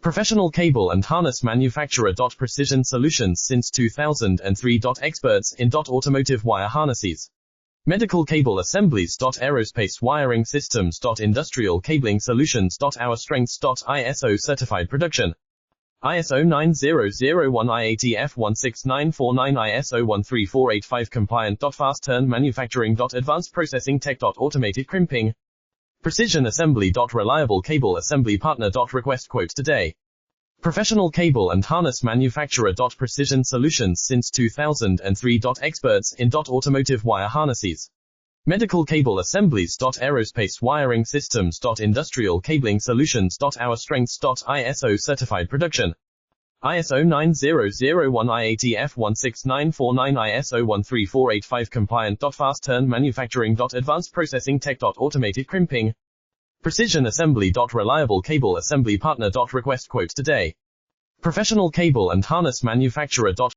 Professional cable and harness manufacturer. Precision solutions since 2003. Experts in automotive wire harnesses, medical cable assemblies. Aerospace wiring systems. Industrial cabling solutions. Our strengths. ISO certified production. ISO 9001 IATF 16949 ISO 13485 compliant. Fast turn manufacturing. Advanced processing tech. Automated crimping. Precision assembly. Reliable cable assembly partner. Request quote today. Professional cable and harness manufacturer. Precision solutions since 2003. Experts in automotive wire harnesses, medical cable assemblies. Aerospace wiring systems. Industrial cabling solutions. Our strengths. ISO certified production. ISO 9001 IATF 16949 ISO 13485 compliant. Fast turn manufacturing. Advanced processing tech. Automated crimping. Precision assembly. Reliable cable assembly partner. Request quote today. Professional cable and harness manufacturer.